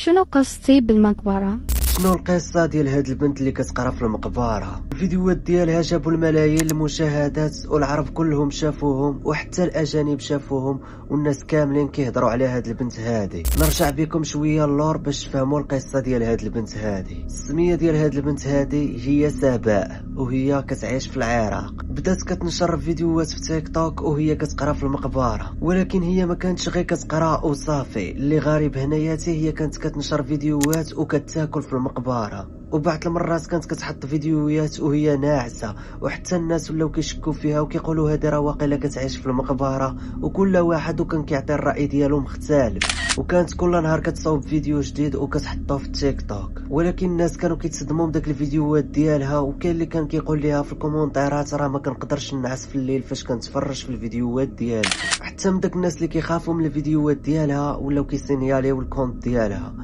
شنو قصتي بالمقبرة؟ شنو القصة ديال هاد البنت اللي كتقرا في المقبرة؟ الفيديوهات ديالها جابوا الملايين المشاهدات والعرب كلهم شافوهم وحتى الاجانب شافوهم والناس كاملين كيهضروا على هاد البنت هادي. نرجع بكم شويه اللور باش تفهموا القصة ديال هاد البنت هادي. السمية ديال هاد البنت هادي هي سباء وهي كتعيش في العراق. بدات كتنشر فيديوهات في تيك توك وهي كتقرا في المقبرة، ولكن هي ما كانتش غير كتقرا وصافي. اللي غريب هناياتي هي كانت كتنشر فيديوهات وكتاكل في المقبرة، وبعض المرات كانت كتحط فيديوهات وهي ناعسه، وحتى الناس ولاو كيشكوا فيها وكيقولوا هذه راه واقيلا كتعيش في المقبره. وكل واحد وكان كيعطي الراي ديالو مختلف، وكانت كل نهار كتصاوب فيديو جديد وكتحطه في التيك توك. ولكن الناس كانوا كيتصدموا بداك الفيديوهات ديالها، وكاين اللي كان كيقول ليها في الكومونتيرات راه ما كنقدرش نعس في الليل فاش كنتفرج في الفيديوهات ديالها. حتى من داك الناس اللي كيخافوا من الفيديوهات ديالها ولاو كيسينياليو الكونت ديالها.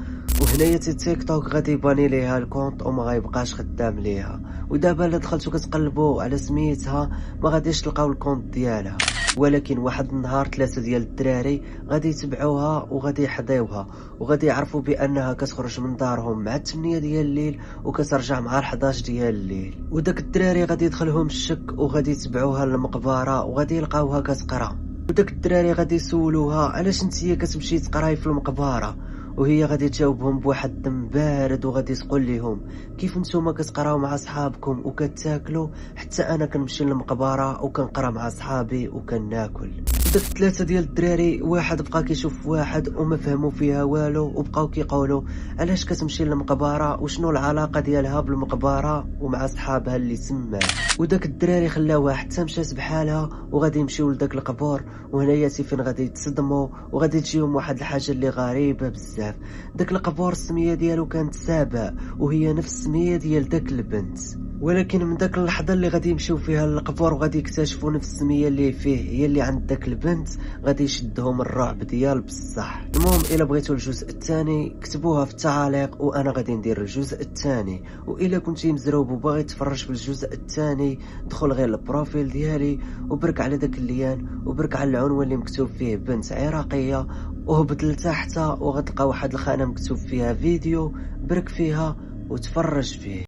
وهنايا تيك توك غادي يباني ليها الكونت وما غيبقاش خدام ليها. ودابا الا دخلتو كتقلبوا على سميتها ما غاديش تلقاو الكونت ديالها. ولكن واحد النهار 3 ديال الدراري غادي يتبعوها وغادي يحضيوها، وغادي يعرفوا بانها كتخرج من دارهم مع 8 ديال الليل وكترجع مع 11 ديال الليل. وداك الدراري غادي يدخلهم الشك وغادي يتبعوها للمقبره وغادي يلقاوها كتقرا. وداك الدراري غادي يسولوها علاش نتيا كتمشي تقراي في المقبره، وهي غادي تجاوبهم بواحد الدم بارد وغادي تقول لهم كيف نتوما كتقراو مع صحابكم وكتاكلوا، حتى انا كنمشي للمقبره وكنقرا مع صحابي وكناكل. داك 3 ديال الدراري واحد بقى كيشوف واحد وما فهموا فيها والو، وبقاو كيقولوا علاش كتمشي للمقبره وشنو العلاقه ديالها بالمقبره ومع صحابها اللي تما. وداك الدراري خلاوها حتى مشات بحالها وغادي يمشيو لداك القبور. وهنايا فين غادي يتصدموا وغادي تجيهم واحد الحاجه اللي غريبه بزاف. داك القبور السميه ديالو كانت سابا، وهي نفس السميه ديال داك البنت. ولكن من داك اللحظه اللي غادي يمشيو فيها للقبور وغادي يكتشفوا نفس السميه اللي فيه هي اللي عند داك البنت، غادي يشدهم الرعب ديال بصح. المهم الا بغيتوا الجزء الثاني كتبوها في التعاليق وانا غادي ندير الجزء الثاني. والا كنتي مزروب وباغي تفرج في الجزء الثاني دخل غير البروفيل ديالي وبرك على داك الليان وبرك على العنوان اللي مكتوب فيه بنت عراقيه، وهبط لتحت وغتلقى واحد الخانه مكتوب فيها فيديو، برك فيها وتفرج فيه.